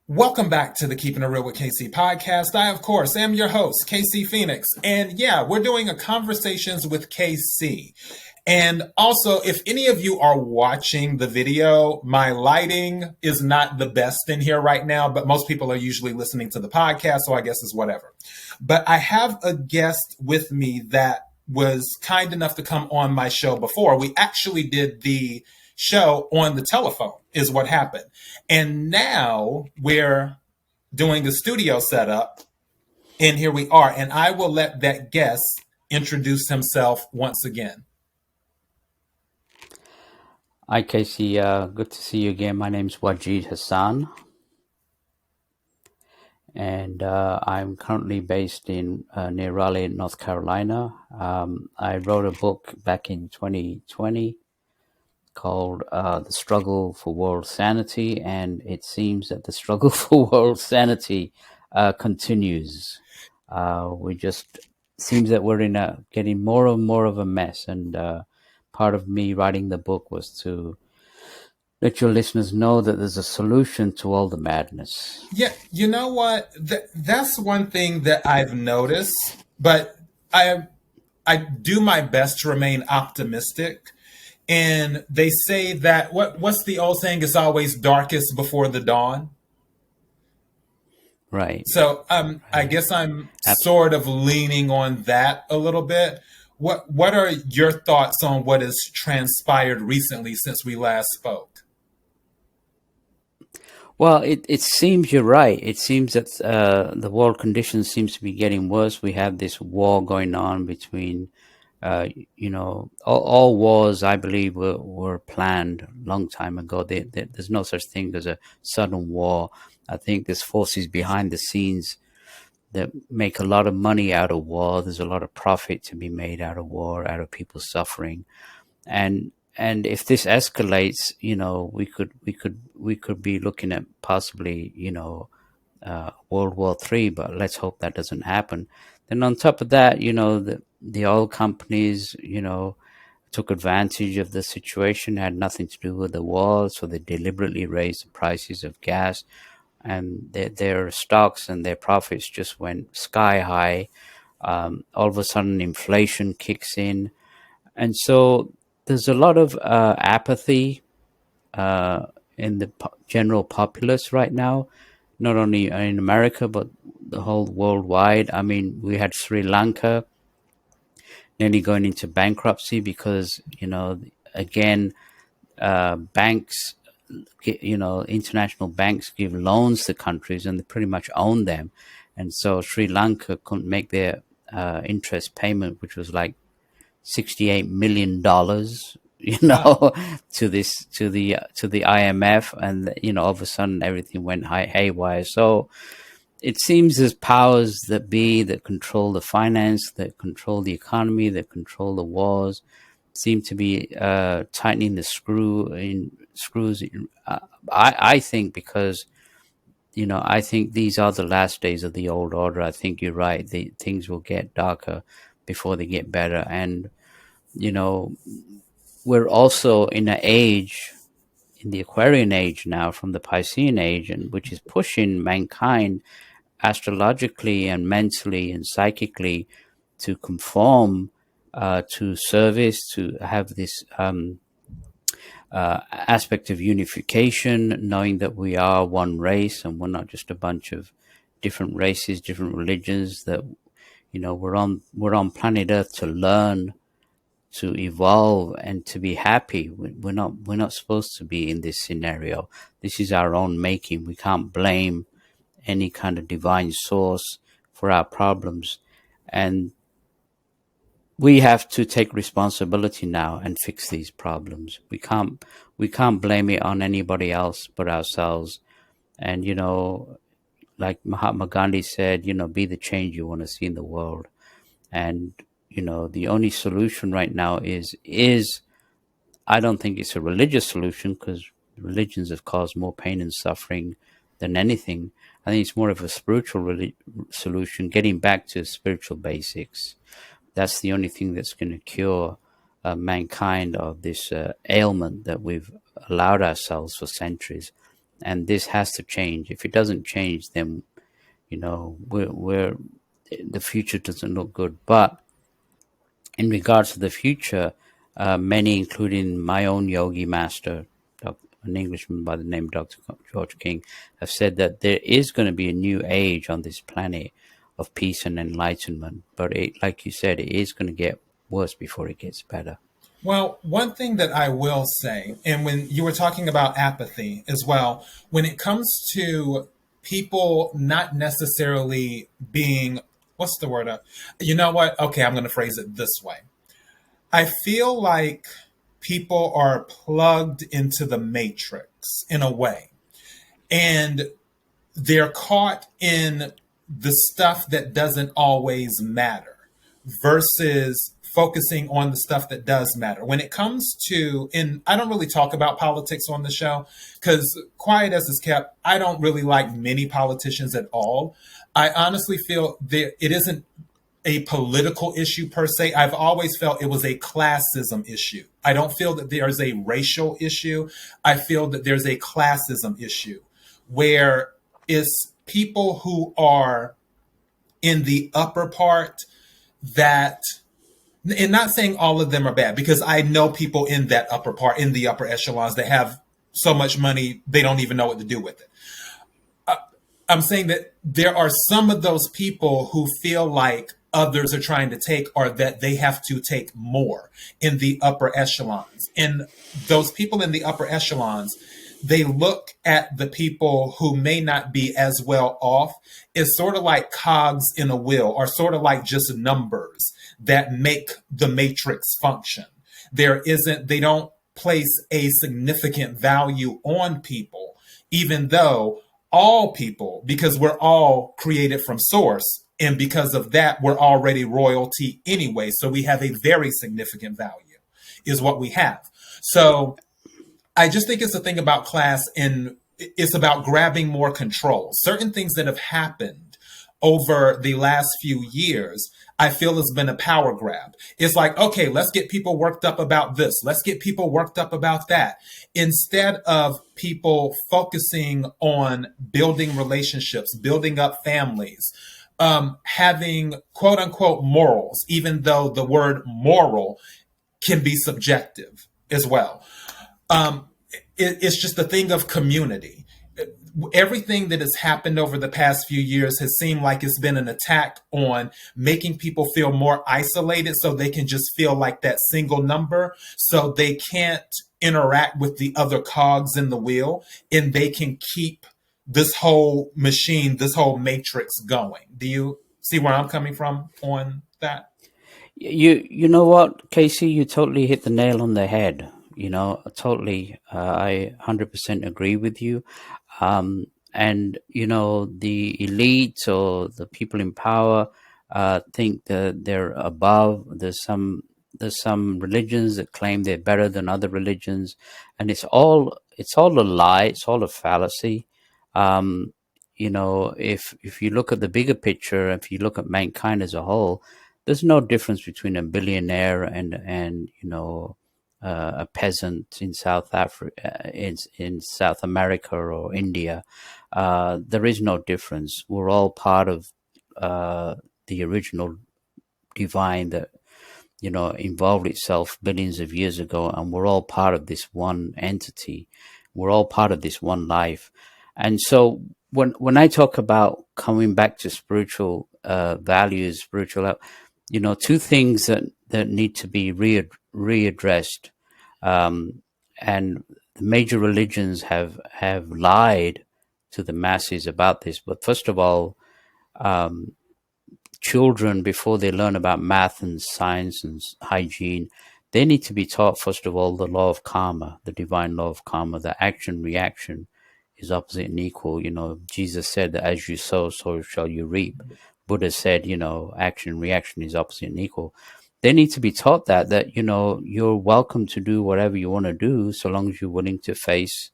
Welcome back to the Keeping It Real with KC podcast. I, of course, am your host, KC Phoenix. And yeah, we're doing a Conversations with KC. And also, if any of you are watching the video, my lighting is not the best in here right now, but most people are usually listening to the podcast, so I guess it's whatever. But I have a guest with me that was kind enough to come on my show before. We actually did the show on the telephone is what happened. And now we're doing a studio setup, and here we are. And I will let that guest introduce himself once again. Hi, Casey. Good to see you again. My name's Wajid Hassan, and I'm currently based in near Raleigh, North Carolina. I wrote a book back in 2020 called The Struggle for World Sanity, and it seems that the struggle for world sanity continues. We just seems that we're getting more and more of a mess, and part of me writing the book was to let your listeners know that there's a solution to all the madness. Yeah, you know what? That's one thing that I've noticed, but I do my best to remain optimistic. And they say that what's the old saying? It's always darkest before the dawn. Right. So I guess I'm sort of leaning on that a little bit. What are your thoughts on what has transpired recently since we last spoke? Well, it seems you're right. It seems that the world conditions seems to be getting worse. We have this war going on between, all wars, I believe, were planned a long time ago. There's no such thing as a sudden war. I think there's forces behind the scenes that make a lot of money out of war. There's a lot of profit to be made out of war, out of people suffering. And if this escalates, we could be looking at possibly, World War III, but let's hope that doesn't happen. Then on top of that, the oil companies, took advantage of the situation, had nothing to do with the war, so they deliberately raised the prices of gas, and their stocks and their profits just went sky high. All of a sudden, inflation kicks in, and so there's a lot of apathy in the general populace right now, not only in America, but the whole worldwide. I mean, we had Sri Lanka nearly going into bankruptcy because, again, banks, international banks give loans to countries and they pretty much own them. And so Sri Lanka couldn't make their interest payment, which was like $68 million, Wow. to the IMF, and all of a sudden everything went haywire. So it seems there's powers that be that control the finance, that control the economy, that control the wars, seem to be tightening the screws. I think because I think these are the last days of the old order. I think you're right. Things will get darker before they get better, and we're also in an age, in the Aquarian age now, from the Piscean age, and which is pushing mankind astrologically and mentally and psychically to conform to service, to have this aspect of unification, knowing that we are one race and we're not just a bunch of different races, different religions. That we're on planet Earth to learn, to evolve, and to be happy. We're not supposed to be in this scenario. This is our own making. We can't blame any kind of divine source for our problems, and we have to take responsibility now and fix these problems. We can't blame it on anybody else but ourselves. And like Mahatma Gandhi said, be the change you want to see in the world. And the only solution right now is I don't think it's a religious solution, because religions have caused more pain and suffering than anything. I think it's more of a spiritual solution, getting back to spiritual basics. That's the only thing that's going to cure mankind of this ailment that we've allowed ourselves for centuries. and this has to change. If it doesn't change, then we're the future doesn't look good. But in regards to the future, many, including my own yogi master, an Englishman by the name of Dr. George King, have said that there is going to be a new age on this planet of peace and enlightenment. But like you said, it is going to get worse before it gets better. Well, one thing that I will say, and when you were talking about apathy as well, when it comes to people not necessarily being, what's the word? You know what? Okay, I'm going to phrase it this way. I feel like people are plugged into the matrix in a way, and they're caught in the stuff that doesn't always matter versus focusing on the stuff that does matter. When it comes to, and I don't really talk about politics on the show because, quiet as is kept, I don't really like many politicians at all. I honestly feel that it isn't a political issue per se. I've always felt it was a classism issue. I don't feel that there's a racial issue. I feel that there's a classism issue where it's people who are in the upper part that, and not saying all of them are bad, because I know people in that upper part, in the upper echelons, that have so much money, they don't even know what to do with it. I'm saying that there are some of those people who feel like others are trying to take, or that they have to take more in the upper echelons. And those people in the upper echelons, they look at the people who may not be as well off as sort of like cogs in a wheel, or sort of like just numbers that make the matrix function. They don't place a significant value on people, even though all people, because we're all created from source, and because of that, we're already royalty anyway. So we have a very significant value, is what we have. So I just think it's a thing about class, and it's about grabbing more control. Certain things that have happened over the last few years, I feel has been a power grab. It's like, okay, let's get people worked up about this. Let's get people worked up about that. Instead of people focusing on building relationships, building up families, having quote unquote morals, even though the word moral can be subjective as well. It's just a thing of community. Everything that has happened over the past few years has seemed like it's been an attack on making people feel more isolated, so they can just feel like that single number, so they can't interact with the other cogs in the wheel, and they can keep this whole machine, this whole matrix going. Do you see where I'm coming from on that? You know what, Casey, you totally hit the nail on the head. Totally, I 100% agree with you. And the elite or the people in power think that they're above. There's some religions that claim they're better than other religions, and it's all a lie. It's all a fallacy. If you look at the bigger picture, if you look at mankind as a whole, there's no difference between a billionaire and a peasant in South Africa, in South America or India. There is no difference. We're all part of the original divine that involved itself billions of years ago, and we're all part of this one entity. We're all part of this one life. And so when I talk about coming back to spiritual values, two things that need to be readdressed. And the major religions have lied to the masses about this. But first of all, children, before they learn about math and science and hygiene, they need to be taught, first of all, the law of karma, the divine law of karma, that action reaction is opposite and equal. Jesus said that as you sow, so shall you reap. Buddha said, action reaction is opposite and equal. They need to be taught that you're welcome to do whatever you want to do, so long as you're willing to face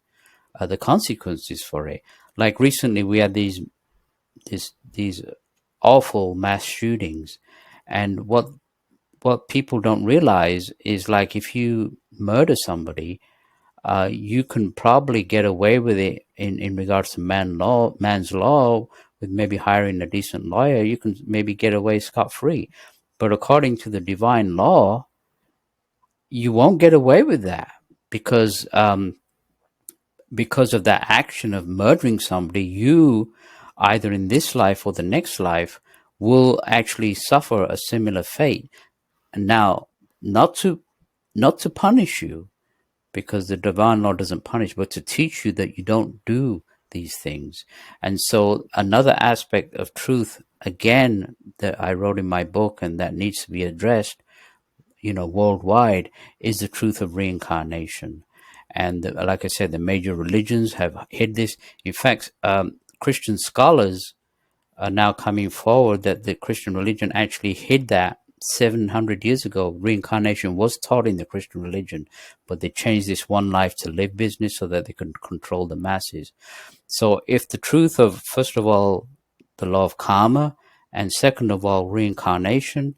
the consequences for it. Like recently, we had these awful mass shootings, and what people don't realize is, like, if you murder somebody, you can probably get away with it in regards to man's law, with maybe hiring a decent lawyer. You can maybe get away scot-free. But according to the divine law, you won't get away with that, because of that action of murdering somebody. You, either in this life or the next life, will actually suffer a similar fate. And now, not to punish you, because the divine law doesn't punish, but to teach you that you don't do these things. And so another aspect of truth, again, that I wrote in my book and that needs to be addressed, worldwide, is the truth of reincarnation. And like I said, the major religions have hid this. In fact, Christian scholars are now coming forward that the Christian religion actually hid that 700 years ago. Reincarnation was taught in the Christian religion, but they changed this one life to live business so that they can control the masses. So if the truth of, first of all, the law of karma, and second of all, reincarnation,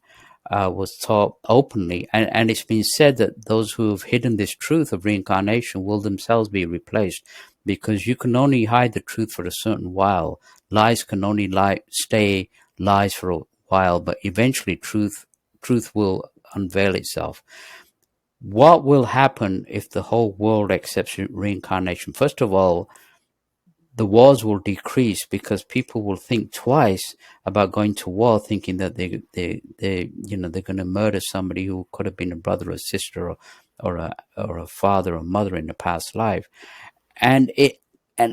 was taught openly, and it's been said that those who have hidden this truth of reincarnation will themselves be replaced, because you can only hide the truth for a certain while. Lies can only stay lies for a while, but eventually truth will unveil itself. What will happen if the whole world accepts reincarnation? First of all, the wars will decrease, because people will think twice about going to war, thinking that they're going to murder somebody who could have been a brother or sister, or a father or mother in a past life. And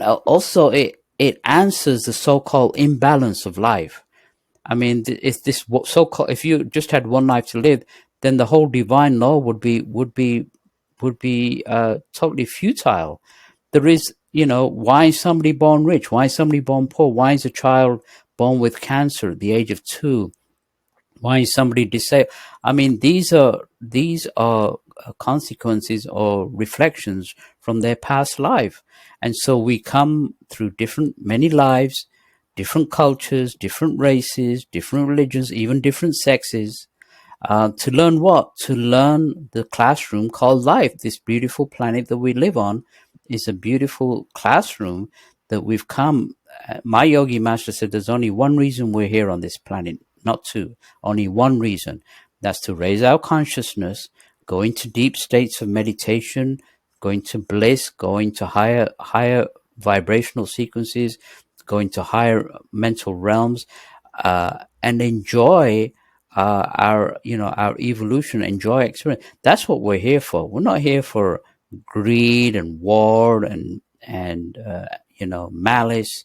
also it answers the so-called imbalance of life. I mean, if this so-called, if you just had one life to live, then the whole divine law would be totally futile. There is, why is somebody born rich? Why is somebody born poor? Why is a child born with cancer at the age of 2? Why is somebody disabled? I mean, these are consequences or reflections from their past life. And so we come through many lives, different cultures, different races, different religions, even different sexes, to learn what? To learn the classroom called life. This beautiful planet that we live on is a beautiful classroom that we've come. My yogi master said there's only one reason we're here on this planet, not two, only one reason. That's to raise our consciousness, go into deep states of meditation, go into bliss, go into higher vibrational sequences, go into higher mental realms, and enjoy our evolution, enjoy experience. That's what we're here for. We're not here for greed and war and malice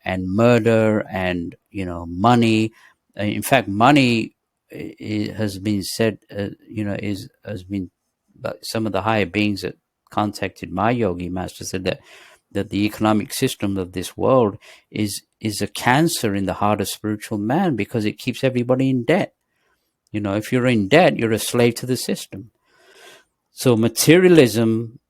and murder and money. In fact, money has been said, has been, some of the higher beings that contacted my yogi master said that the economic system of this world is a cancer in the heart of spiritual man, because it keeps everybody in debt. If you're in debt, you're a slave to the system. So materialism,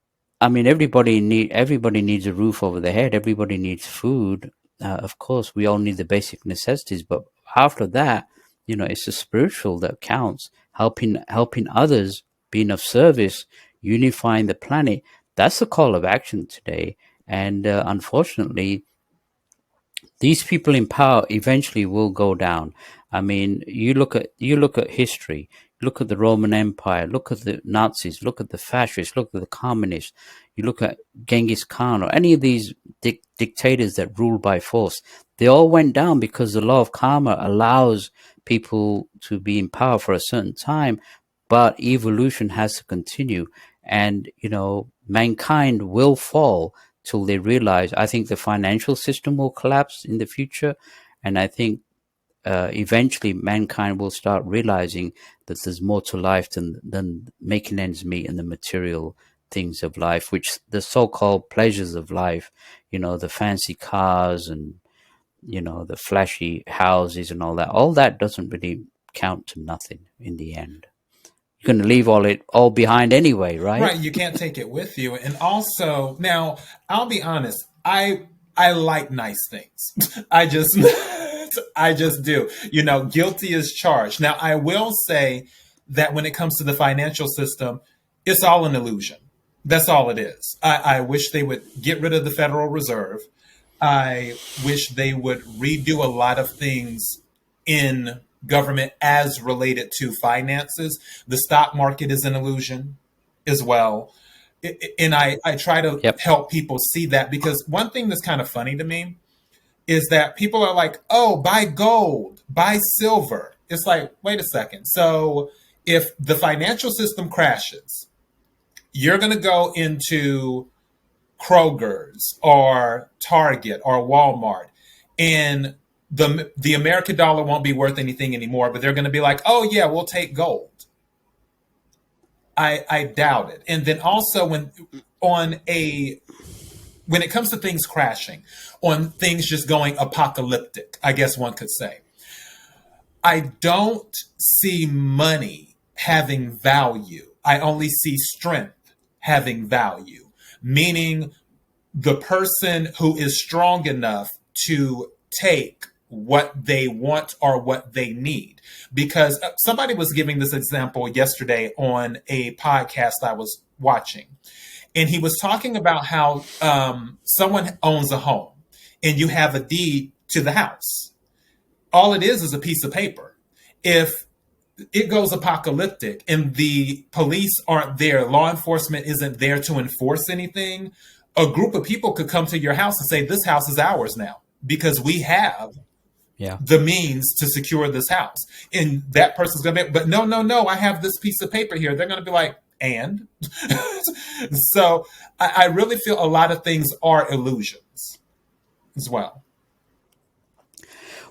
I mean, everybody needs a roof over their head. Everybody needs food. Of course, we all need the basic necessities, but after that, it's the spiritual that counts. Helping others, being of service, unifying the planet. That's the call of action today. And unfortunately, these people in power eventually will go down. I mean, you look at history, look at the Roman Empire, look at the Nazis, look at the fascists, look at the communists, you look at Genghis Khan or any of these dictators that rule by force. They all went down because the law of karma allows people to be in power for a certain time, but evolution has to continue. And, mankind will fall till they realize. I think the financial system will collapse in the future. And I think eventually mankind will start realizing that there's more to life than making ends meet and the material things of life, which the so-called pleasures of life, the fancy cars and, the flashy houses and all that doesn't really count to nothing in the end. You're going to leave all behind anyway, right? Right, you can't take it with you. And also, now I'll be honest, I like nice things. I just do. Guilty as charged. Now, I will say that when it comes to the financial system, it's all an illusion. That's all it is. I wish they would get rid of the Federal Reserve. I wish they would redo a lot of things in government as related to finances. The stock market is an illusion as well. And I try to Yep. help people see that, because one thing that's kind of funny to me is that people are like, oh, buy gold, buy silver. It's like, wait a second. So if the financial system crashes, you're going to go into Kroger's or Target or Walmart, and the American dollar won't be worth anything anymore, but they're going to be like, oh yeah, we'll take gold. I doubt it. And then also when it comes to things crashing, on things just going apocalyptic, I guess one could say, I don't see money having value. I only see strength having value, meaning the person who is strong enough to take what they want or what they need. Because somebody was giving this example yesterday on a podcast I was watching. And he was talking about how someone owns a home and you have a deed to the house. All it is a piece of paper. If it goes apocalyptic and the police aren't there, law enforcement isn't there to enforce anything, a group of people could come to your house and say, this house is ours now because we have Yeah. the means to secure this house. And that person's going to be, but no, I have this piece of paper here. They're going to be like, and? So I really feel a lot of things are illusions as well.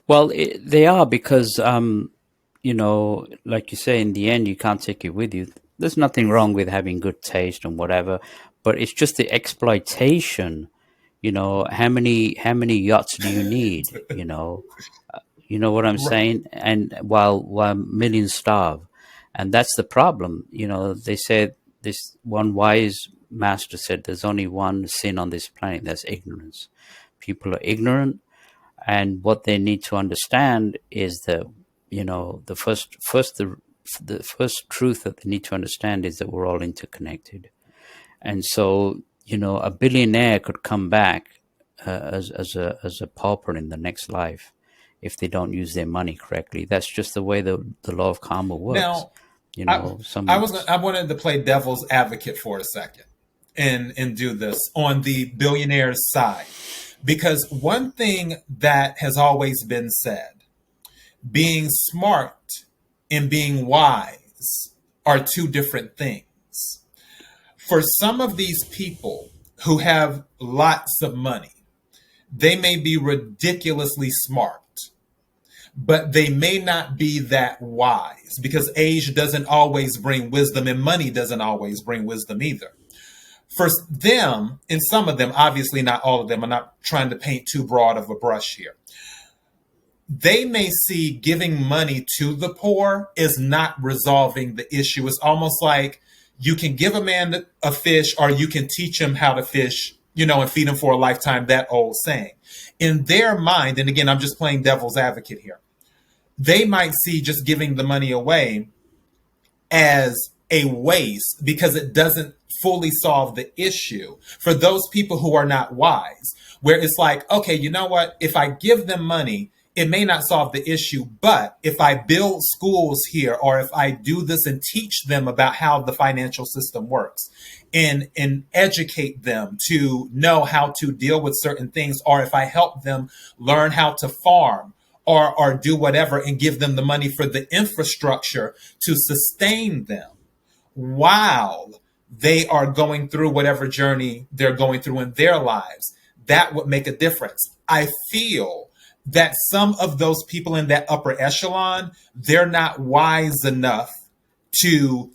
Well, they are because, like you say, in the end, you can't take it with you. There's nothing wrong with having good taste and whatever, but it's just the exploitation. How many yachts do you need? You know what I'm saying? And while millions starve, and that's the problem. They said this one wise master said, "There's only one sin on this planet. That's ignorance. People are ignorant, and what they need to understand is that the first truth that they need to understand is that we're all interconnected." And so, a billionaire could come back as a pauper in the next life if they don't use their money correctly. That's just the way the law of karma works. Now, I, Some I wanted to play devil's advocate for a second and do this on the billionaire's side. Because one thing that has always been said, being smart and being wise are two different things. For some of these people who have lots of money, they may be ridiculously smart, but they may not be that wise, because age doesn't always bring wisdom and money doesn't always bring wisdom either. For them, and some of them, obviously not all of them, I'm not trying to paint too broad of a brush here. They may see giving money to the poor is not resolving the issue. It's almost like you can give a man a fish or you can teach him how to fish, and feed him for a lifetime, that old saying. In their mind, and again, I'm just playing devil's advocate here, they might see just giving the money away as a waste because it doesn't fully solve the issue for those people who are not wise, where it's like, okay, you know what? If I give them money, it may not solve the issue, but if I build schools here, or if I do this and teach them about how the financial system works and educate them to know how to deal with certain things, or if I help them learn how to farm or do whatever and give them the money for the infrastructure to sustain them while they are going through whatever journey they're going through in their lives, that would make a difference. I feel that some of those people in that upper echelon, they're not wise enough to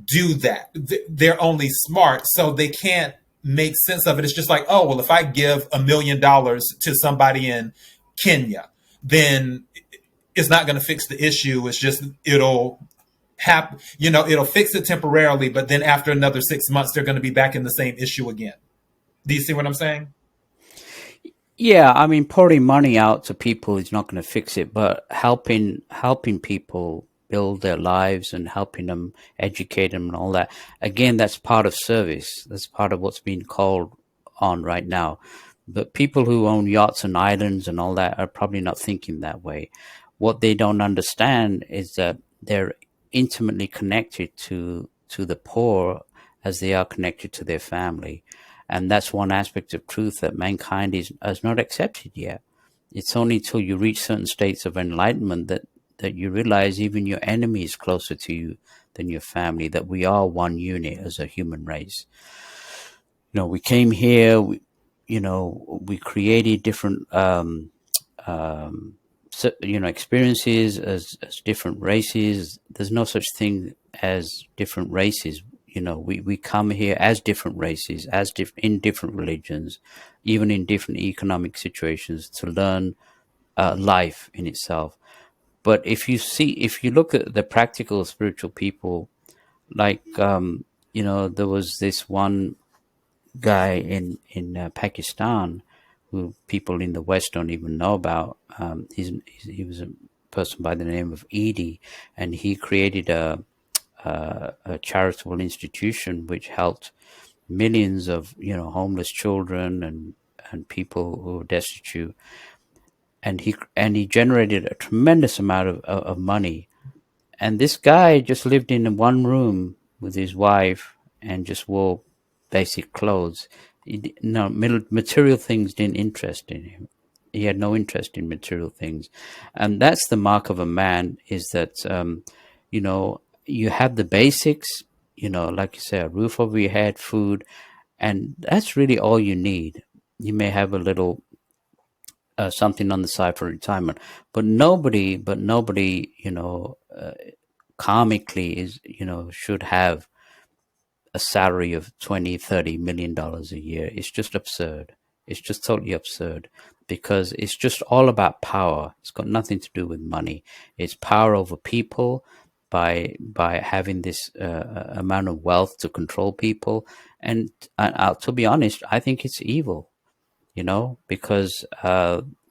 do that. They're only smart, so they can't make sense of it. It's just like, oh, well, if I give $1 million to somebody in Kenya, then it's not going to fix the issue. It's just, it'll happen, it'll fix it temporarily, but then after another 6 months, they're going to be back in the same issue again. Do you see what I'm saying? Yeah, I mean, pouring money out to people is not going to fix it, but helping people build their lives and helping them, educate them and all that. Again, that's part of service. That's part of what's being called on right now. But people who own yachts and islands and all that are probably not thinking that way. What they don't understand is that they're intimately connected to the poor as they are connected to their family. And that's one aspect of truth that mankind has not accepted yet. It's only till you reach certain states of enlightenment that you realize even your enemy is closer to you than your family, that we are one unit as a human race. We came here, we created different, experiences as different races. There's no such thing as different races. We come here as different races, in different religions, even in different economic situations to learn life in itself. But if you look at the practical spiritual people, like, there was this one guy in Pakistan who people in the West don't even know about. He was a person by the name of Edie, and he created a charitable institution which helped millions of homeless children and people who were destitute, and he generated a tremendous amount of money. And this guy just lived in one room with his wife and just wore basic clothes. No, material things didn't interest in him. He had no interest in material things. And that's the mark of a man, is that, you have the basics, like you say, a roof over your head, food, and that's really all you need. You may have a little something on the side for retirement, but nobody, karmically should have a salary of 20-30 million dollars a year. It's just absurd. It's just totally absurd, because it's just all about power. It's got nothing to do with money. It's power over people by having this amount of wealth to control people. And to be honest, I think it's evil. Because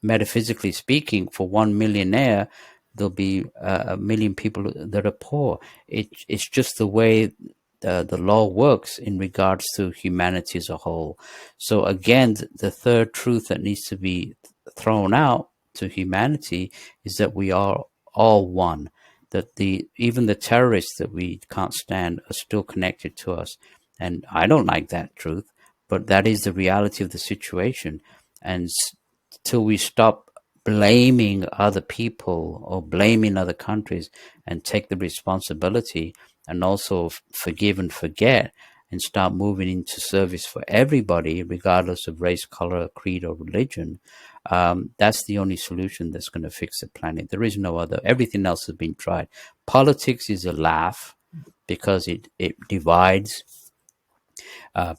metaphysically speaking, for one millionaire, there'll be a million people that are poor. It's just the way the law works in regards to humanity as a whole. So again, the third truth that needs to be thrown out to humanity is that we are all one. That even the terrorists that we can't stand are still connected to us. And I don't like that truth, but that is the reality of the situation. And till we stop blaming other people or blaming other countries and take the responsibility, and also forgive and forget, and start moving into service for everybody, regardless of race, color, creed, or religion, that's the only solution that's going to fix the planet. There is no other. Everything else has been tried. Politics is a laugh because it divides.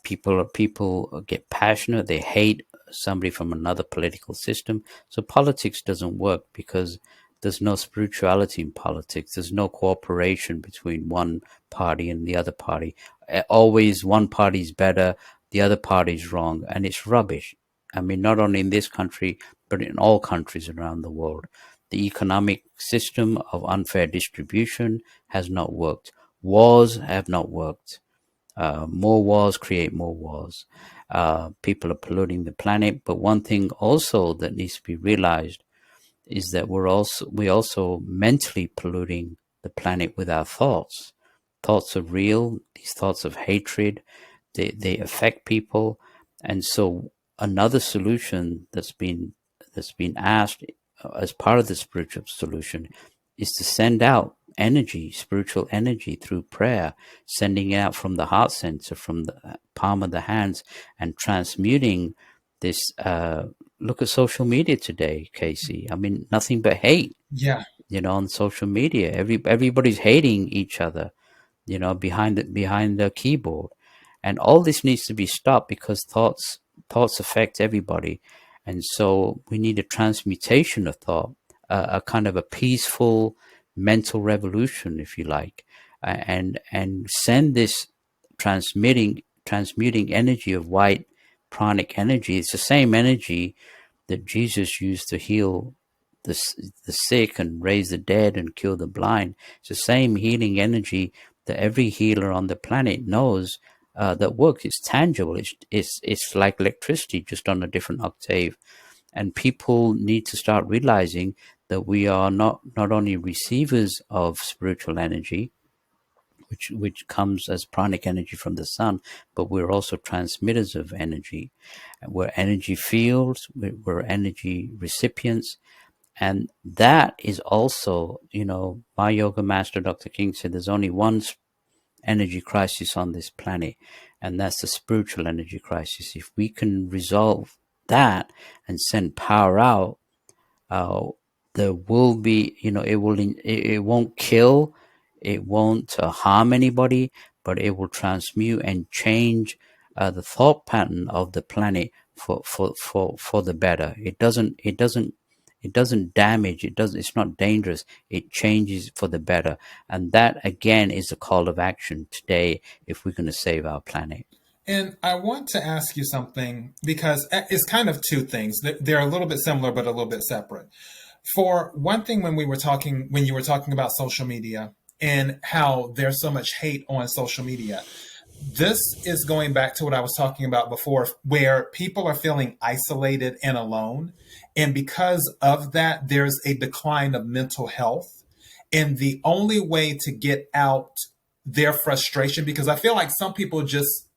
People get passionate. They hate somebody from another political system. So politics doesn't work because there's no spirituality in politics. There's no cooperation between one party and the other party. Always one party's better, the other party's wrong, and it's rubbish. I mean, not only in this country, but in all countries around the world. The economic system of unfair distribution has not worked. Wars have not worked. More wars create more wars. People are polluting the planet. But one thing also that needs to be realized is that we also mentally polluting the planet with our thoughts. Thoughts are real. These thoughts of hatred, they affect people. And so another solution that's been asked as part of the spiritual solution is to send out energy, spiritual energy, through prayer, sending it out from the heart center, from the palm of the hands, and transmuting this. Look at social media today, Casey. I mean, nothing but hate. Yeah. On social media, everybody's hating each other. Behind the keyboard, and all this needs to be stopped because thoughts affect everybody, and so we need a transmutation of thought, a kind of a peaceful mental revolution, if you like, and send this transmuting energy of white pranic energy. It's the same energy that Jesus used to heal the sick and raise the dead and cure the blind. It's the same healing energy that every healer on the planet knows that works. It's tangible. It's like electricity, just on a different octave. And people need to start realizing that we are not only receivers of spiritual energy, which comes as pranic energy from the sun, but we're also transmitters of energy. We're energy fields, we're energy recipients. And that is also, my yoga master, Dr. King, said there's only one energy crisis on this planet, and that's the spiritual energy crisis. If we can resolve that and send power out, there will be, it won't kill, it won't harm anybody, but it will transmute and change the thought pattern of the planet for the better. It doesn't damage. It's not dangerous. It changes for the better. And that again is the call of action today if we're going to save our planet. And I want to ask you something because it's kind of two things. They're a little bit similar, but a little bit separate. For one thing, when you were talking about social media and how there's so much hate on social media, this is going back to what I was talking about before, where people are feeling isolated and alone. And because of that, there's a decline of mental health. And the only way to get out their frustration, because I feel like some people just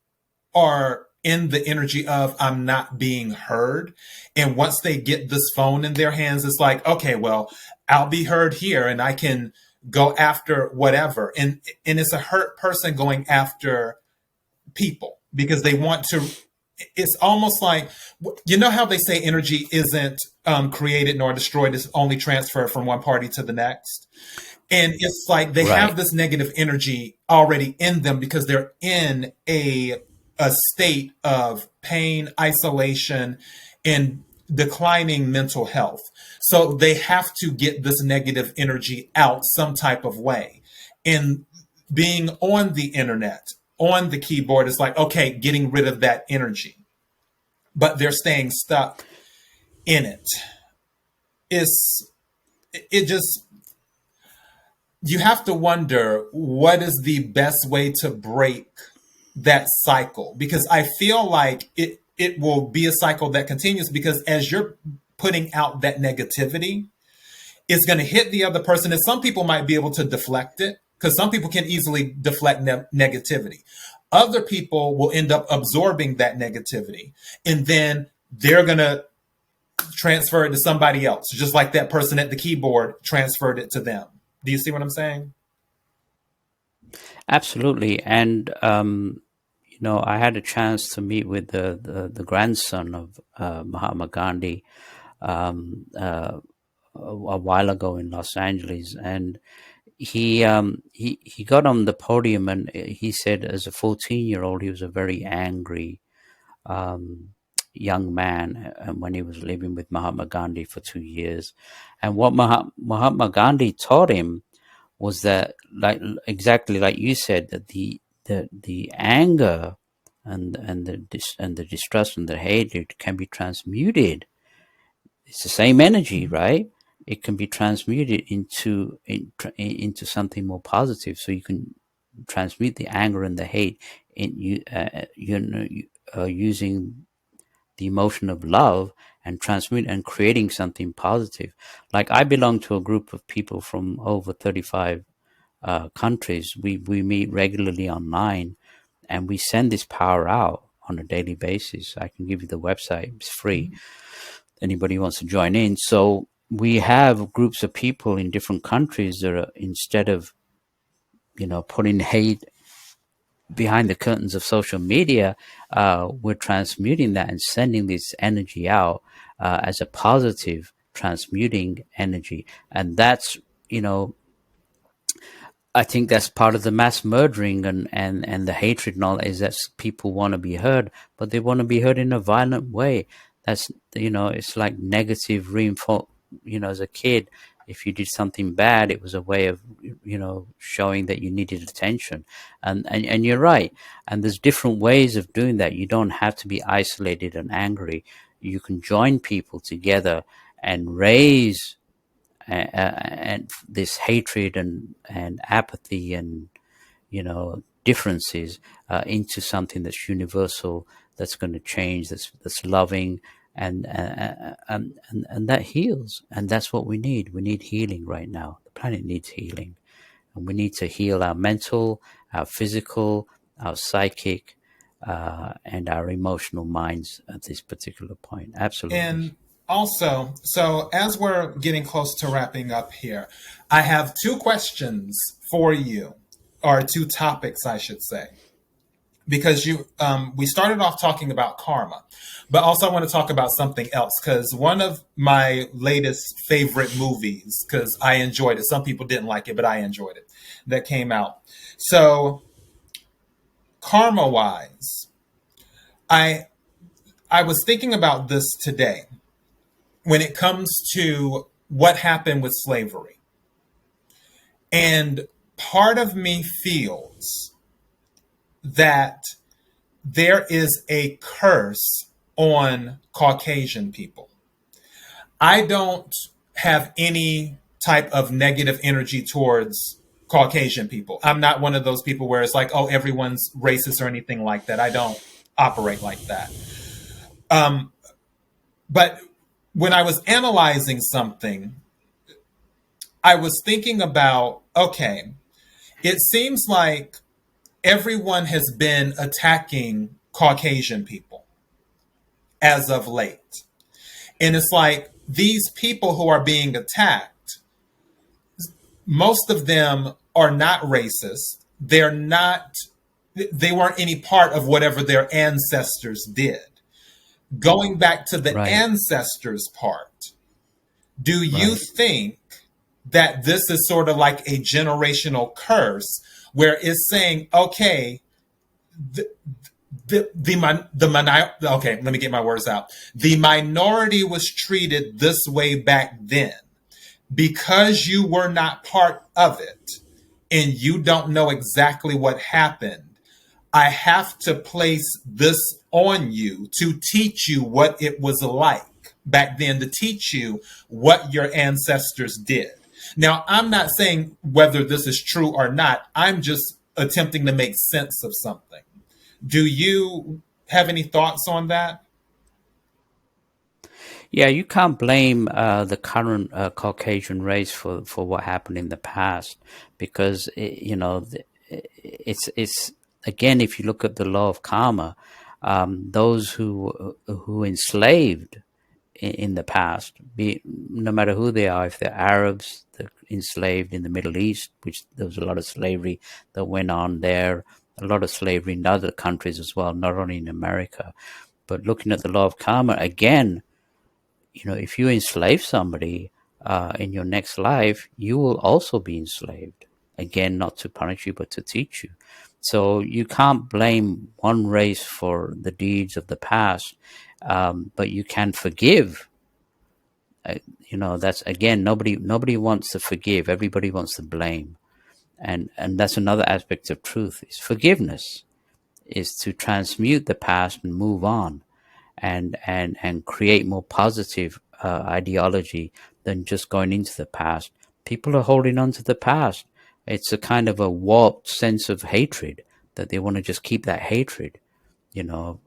are in the energy of I'm not being heard. And once they get this phone in their hands, it's like, okay, well, I'll be heard here and I can go after whatever. And it's a hurt person going after people because they want to. It's almost like, how they say energy isn't created nor destroyed, it's only transferred from one party to the next. And it's like they Right. have this negative energy already in them because they're in a state of pain, isolation, and declining mental health. So they have to get this negative energy out some type of way. And being on the internet, on the keyboard, is like, okay, getting rid of that energy. But they're staying stuck in it. It just, you have to wonder what is the best way to break that cycle, because I feel like it will be a cycle that continues, because as you're putting out that negativity, it's going to hit the other person. And some people might be able to deflect it, because some people can easily deflect negativity. Other people will end up absorbing that negativity, and then they're going to transfer it to somebody else, just like that person at the keyboard transferred it to them. Do you see what I'm saying? Absolutely. And I had a chance to meet with the grandson of Mahatma Gandhi a while ago in Los Angeles, and he got on the podium and he said, as a 14-year-old, he was a very angry young man, when he was living with Mahatma Gandhi for 2 years. And what Mahatma Gandhi taught him was that, like exactly like you said, that the anger and the distrust and the hatred can be transmuted. It's the same energy, right? It can be transmuted into something more positive. So you can transmute the anger and the hate using the emotion of love and transmute and creating something positive. Like, I belong to a group of people from over 35 countries. We meet regularly online, and we send this power out on a daily basis. I can give you the website. It's free. Anybody who wants to join in. So we have groups of people in different countries that are, instead of, putting hate behind the curtains of social media, we're transmuting that and sending this energy out as a positive transmuting energy. And that's, I think that's part of the mass murdering and the hatred and all, is that people want to be heard, but they want to be heard in a violent way. That's, it's like negative reinforcement. As a kid, if you did something bad, it was a way of, showing that you needed attention. And you're right. And there's different ways of doing that. You don't have to be isolated and angry. You can join people together and raise and this hatred and apathy and differences into something that's universal, that's going to change, that's loving, and that heals. And that's what we need. We need healing right now. The planet needs healing, and we need to heal our mental, our physical, our psychic, and our emotional minds at this particular point. Absolutely. And also, so as we're getting close to wrapping up here, I have two questions for you, or two topics, I should say, because we started off talking about karma, but also I want to talk about something else, because one of my latest favorite movies, because I enjoyed it, some people didn't like it, but I enjoyed it, that came out. So karma wise, I I was thinking about this today when it comes to what happened with slavery. And part of me feels that there is a curse on Caucasian people. I don't have any type of negative energy towards Caucasian people. I'm not one of those people where it's like, oh, everyone's racist or anything like that. I don't operate like that. But when I was analyzing something, I was thinking about, okay, it seems like everyone has been attacking Caucasian people as of late. And it's like these people who are being attacked, most of them are not racist. They weren't any part of whatever their ancestors did. Going back to the Right. ancestors part, do you Right. think that this is sort of like a generational curse where it's saying, okay, okay, let me get my words out. The minority was treated this way back then because you were not part of it and you don't know exactly what happened. I have to place this on you to teach you what it was like back then, to teach you what your ancestors did. Now, I'm not saying whether this is true or not. I'm just attempting to make sense of something. Do you have any thoughts on that? Yeah, you can't blame the current Caucasian race for what happened in the past, because it's again, if you look at the law of karma, those who enslaved in the past, no matter who they are, if they're Arabs, they're enslaved in the Middle East, which there was a lot of slavery that went on there, a lot of slavery in other countries as well, not only in America. But looking at the law of karma again, if you enslave somebody in your next life, you will also be enslaved. Again, not to punish you, but to teach you. So you can't blame one race for the deeds of the past, but you can forgive. That's again, nobody wants to forgive. Everybody wants to blame, and that's another aspect of truth is forgiveness, is to transmute the past and move on, and create more positive ideology than just going into the past. People are holding on to the past. It's a kind of a warped sense of hatred that they want to just keep that hatred,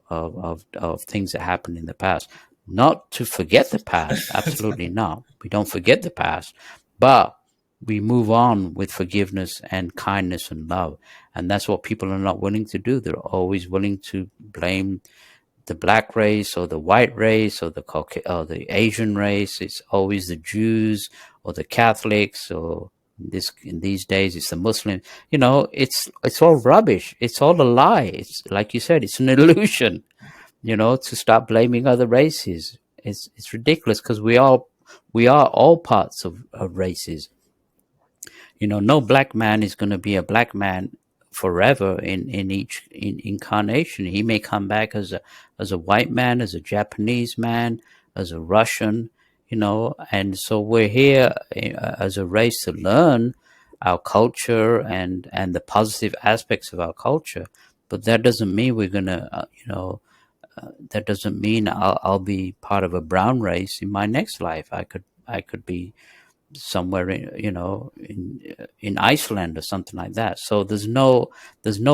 of things that happened in the past. Not to forget the past, absolutely not. We don't forget the past, but we move on with forgiveness and kindness and love. And that's what people are not willing to do. They're always willing to blame the black race or the white race or the Asian race. It's always the Jews or the Catholics, or in these days it's the Muslims. It's all rubbish. It's all a lie. It's like you said, it's an illusion. To stop blaming other races. It's ridiculous, because we are all parts of races. No black man is going to be a black man forever in each incarnation. He may come back as a white man, as a Japanese man, as a Russian, and so we're here as a race to learn our culture and the positive aspects of our culture. But that doesn't mean we're going to, that doesn't mean I'll be part of a brown race in my next life. I could be somewhere in Iceland or something like that. So there's no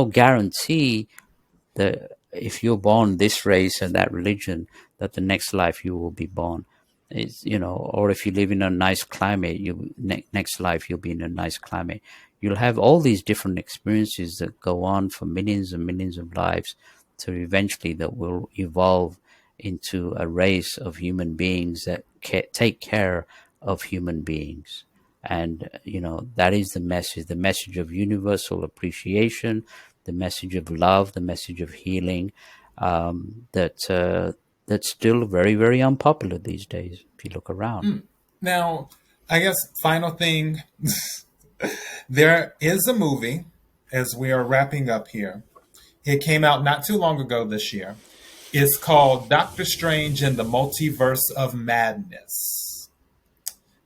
guarantee that if you're born this race and that religion, that the next life you will be born. Or if you live in a nice climate, next life you'll be in a nice climate. You'll have all these different experiences that go on for millions and millions of lives, to eventually that will evolve into a race of human beings that take care of human beings. And that is the message of universal appreciation, the message of love, the message of healing, that's still very, very unpopular these days if you look around. Now, I guess final thing, there is a movie as we are wrapping up here. It came out not too long ago this year. It's called Doctor Strange and the Multiverse of Madness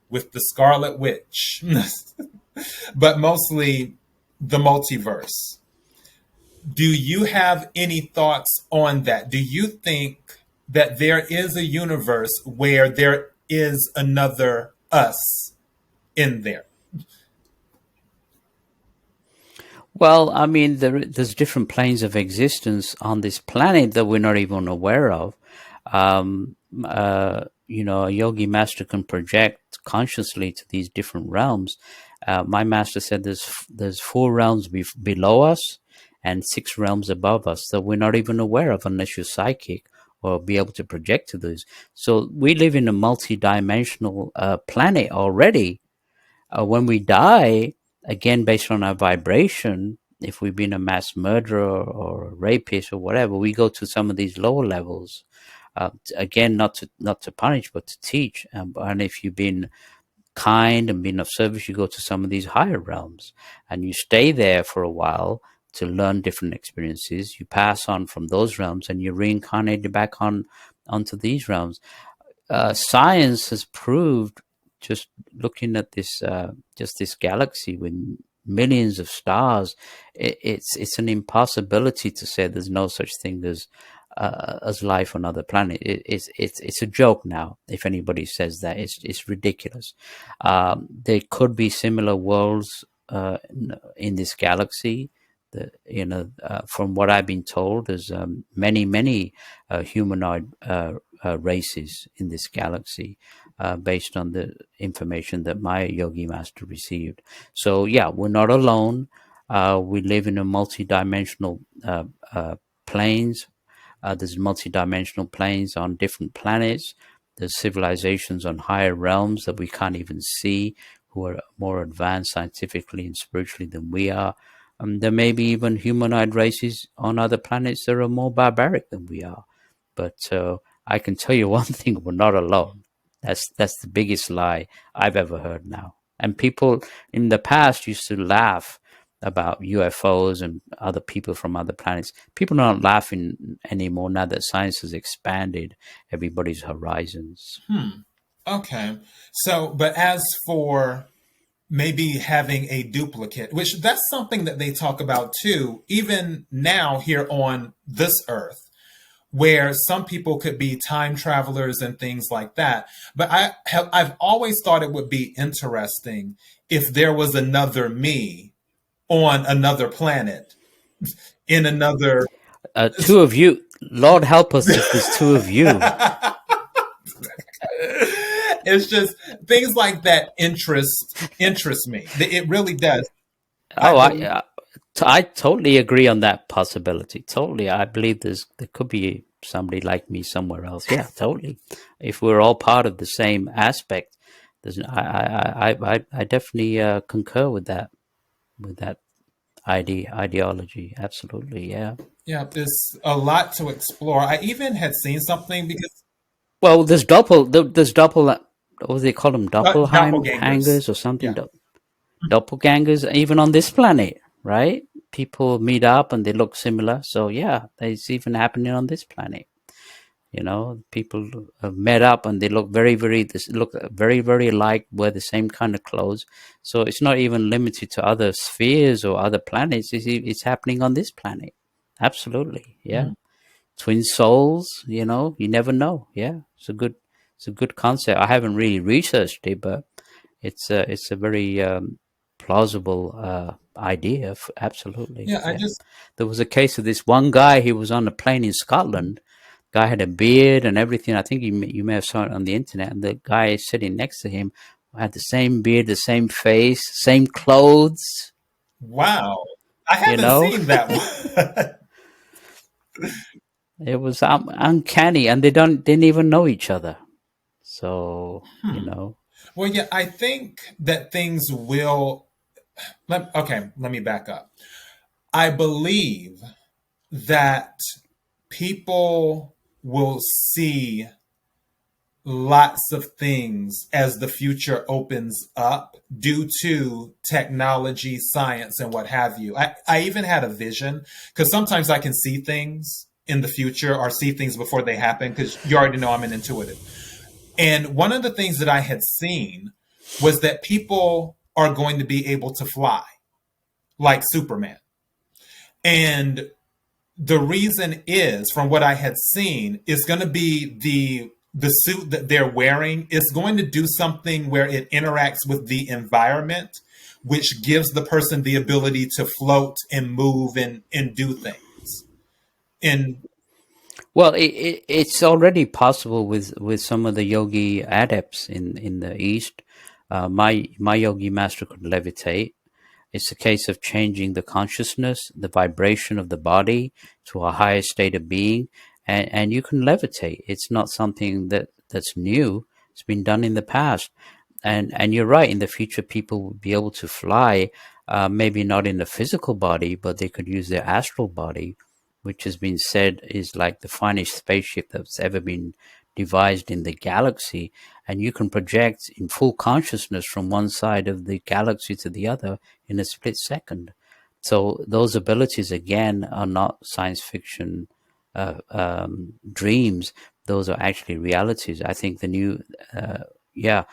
with the Scarlet Witch, but mostly the multiverse. Do you have any thoughts on that? Do you think that there is a universe where there is another us in there? Well, I mean, there's different planes of existence on this planet that we're not even aware of. A yogi master can project consciously to these different realms. My master said there's 4 realms below us and 6 realms above us that we're not even aware of unless you're psychic or be able to project to those. So we live in a multi-dimensional planet already. When we die, again, based on our vibration, if we've been a mass murderer or a rapist or whatever, we go to some of these lower levels. Again, not to punish, but to teach. And if you've been kind and been of service, you go to some of these higher realms, and you stay there for a while to learn different experiences. You pass on from those realms, and you're reincarnated back onto these realms. Science has proved, just looking at this galaxy with millions of stars, it's an impossibility to say there's no such thing as life on other planet. It's a joke now. If anybody says that, it's ridiculous. There could be similar worlds in this galaxy. From what I've been told, there's many humanoid races in this galaxy, based on the information that my yogi master received. So yeah, we're not alone. We live in a multi-dimensional planes. There's multi-dimensional planes on different planets. There's civilizations on higher realms that we can't even see, who are more advanced scientifically and spiritually than we are. There may be even humanoid races on other planets that are more barbaric than we are. But I can tell you one thing: we're not alone. That's the biggest lie I've ever heard now. And people in the past used to laugh about UFOs and other people from other planets. People are not laughing anymore now that science has expanded everybody's horizons. Okay. So, but as for maybe having a duplicate, which that's something that they talk about too, even now here on this earth, where some people could be time travelers and things like that. But I've always thought it would be interesting if there was another me on another planet in another. 2 of you, Lord help us if there's 2 of you. It's just things like that interest me. It really does. Oh, I totally agree on that possibility. Totally, I believe there could be somebody like me somewhere else. Yeah, totally. If we're all part of the same aspect, I definitely concur with that ideology. Absolutely, yeah. Yeah, there's a lot to explore. I even had seen something because Well, there's double. What do they call them? doppelgangers. Hangers or something. Yeah. Doppelgangers, even on this planet, right? People meet up and they look similar. So yeah, it's even happening on this planet. People have met up and they look very alike, wear the same kind of clothes. So it's not even limited to other spheres or other planets. It's happening on this planet. Absolutely, yeah. Mm. Twin souls. You never know. Yeah, it's a good concept. I haven't really researched it, but It's a very plausible idea. Absolutely, Yeah, I yeah. just There was a case of this one guy. He was on a plane in Scotland. Guy had a beard and everything. I think you may have saw it on the internet. And the guy sitting next to him had the same beard, the same face, same clothes. wow. I You haven't know, seen that one. it was uncanny, and they didn't even know each other. So Well, yeah, I think that things will. Okay, let me back up. I believe that people will see lots of things as the future opens up due to technology, science, and what have you. I even had a vision because sometimes I can see things in the future or see things before they happen because you already know I'm an intuitive. And one of the things that I had seen was that people are going to be able to fly like Superman. And the reason is, from what I had seen, it's going to be the suit that they're wearing is going to do something where it interacts with the environment, which gives the person the ability to float and move and do things. And well, it's already possible with some of the yogi adepts in the East. My yogi master could levitate. It's a case of changing the consciousness, the vibration of the body to a higher state of being, and you can levitate. It's not something that's new. It's been done in the past, and you're right. In the future, people will be able to fly, maybe not in the physical body, but they could use their astral body, which has been said is like the finest spaceship that's ever been devised in the galaxy. And you can project in full consciousness from one side of the galaxy to the other in a split second. So those abilities, again, are not science fiction dreams. Those are actually realities. I think the new, yeah,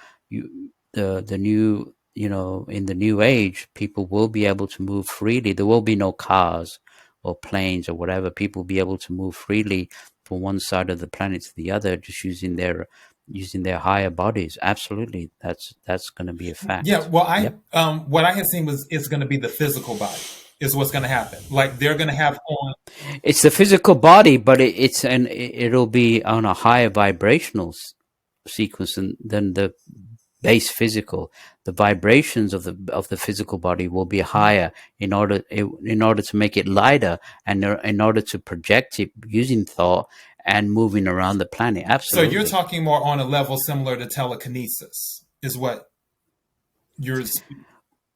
the new, in the new age, people will be able to move freely. There will be no cars or planes or whatever. People will be able to move freely from one side of the planet to the other, just using their higher bodies. Absolutely, that's going to be a yeah, fact. well, I Yep. what I had seen was it's going to be the physical body is what's going to happen. Like they're going to have on. It's the physical body, but it'll be on a higher vibrational sequence than the base physical. The vibrations of the physical body will be higher in order to make it lighter, and in order to project it using thought and moving around the planet. So you're Absolutely. talking more on a level similar to telekinesis, is what you're.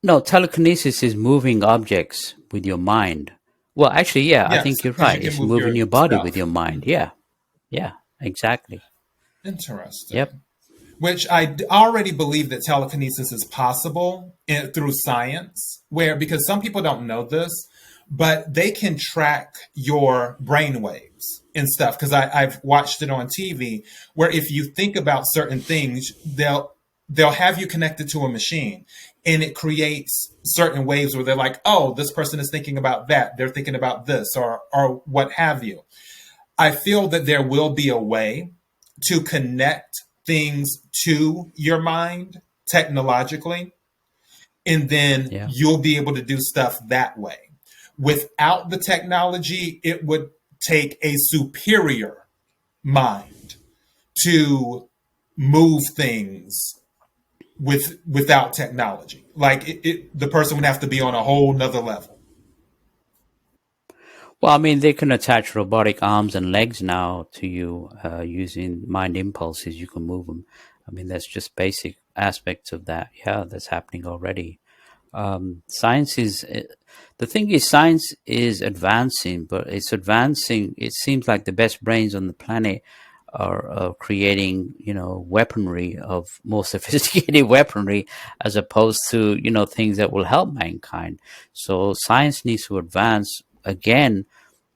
No, telekinesis is moving objects with your mind. Well, actually, yeah, I Yes, think you're because right. you can It's move moving your your body with stuff. your mind. Yeah, yeah, exactly. Yep. Interesting. Which already believe that telekinesis is possible through science, where because some people don't know this, but they can track your brain waves and stuff. Because I've watched it on TV, where if you think about certain things, they'll have you connected to a machine, and it creates certain waves where they're like, oh, this person is thinking about that, they're thinking about this, or what have you. I feel that there will be a way to connect things to your mind technologically, and then Yeah. you'll be able to do stuff that way. Without the technology, it would take a superior mind to move things without technology. Like the person would have to be on a whole nother level. Well, I mean, they can attach robotic arms and legs now to you using mind impulses. You can move them. I mean, that's just basic aspects of that. Yeah, that's happening already. Science is the thing is science is advancing, but it's advancing. It seems like the best brains on the planet are creating, weaponry of more sophisticated weaponry as opposed to, things that will help mankind. So science needs to advance again.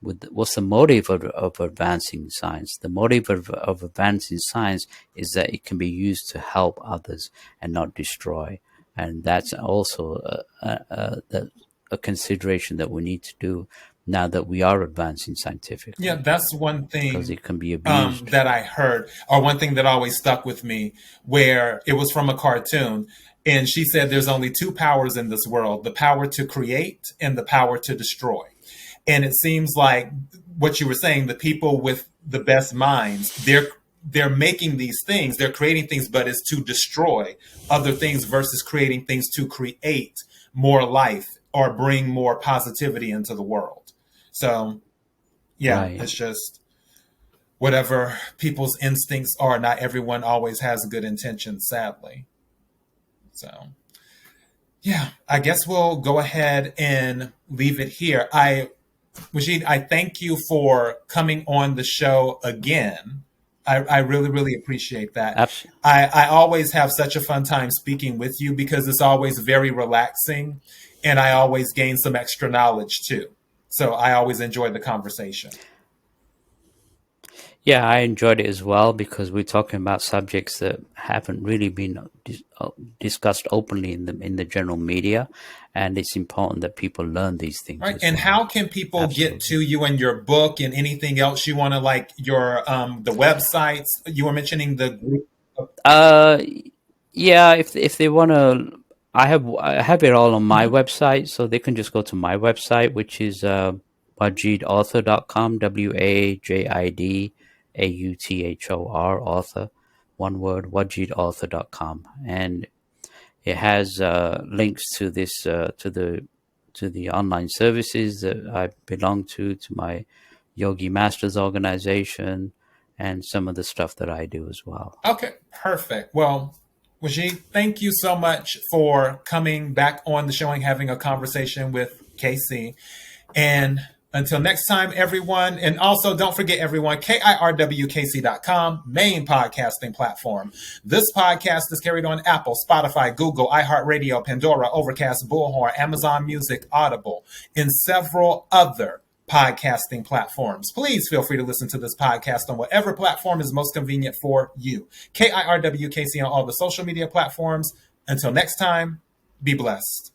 What's the motive of advancing science? The motive of advancing science is that it can be used to help others and not destroy, and that's also a consideration that we need to do. now that we are advancing Yeah, scientifically, that's one because thing it can be abused. that I heard, or one thing that always stuck with me, where it was from a cartoon. And she said there's only two powers in this world: the power to create and the power to destroy. And it seems like what you were saying, the people with the best minds, they're making these things, they're creating things, but it's to destroy other things versus creating things to create more life or bring more positivity into the world. So yeah, Right. it's just whatever people's instincts are. Not everyone always has good intentions, sadly. So yeah, I guess we'll go ahead and leave it here. Wajid, I thank you for coming on the show again. I really, really appreciate that. Abs- I always have such a fun time speaking with you because it's always very relaxing and I always gain some extra knowledge too. So I always enjoy the conversation. Yeah, I enjoyed it as well because we're talking about subjects that haven't really been discussed openly in the general media, and it's important that people learn these things Right. as And how well. can people get Absolutely. to you and your book and anything else you want to, like, your the websites? You were mentioning the group. Uh, yeah, if they want to, I have it all on my website, so they can just go to my website, which is wajidauthor.com, WAJIDAUTHOR, author, one word, wajidauthor.com, and it has links to this to the online services that I belong to my Yogi Masters organization, and some of the stuff that I do as well. Okay, perfect. Well, Wajid, thank you so much for coming back on the show and having a conversation with KC. And until next time, everyone. And also, don't forget, everyone, kirwkc.com, main podcasting platform. This podcast is carried on Apple, Spotify, Google, iHeartRadio, Pandora, Overcast, Bullhorn, Amazon Music, Audible, and several other podcasting platforms. Please feel free to listen to this podcast on whatever platform is most convenient for you. KIRWKC on all the social media platforms. Until next time, be blessed.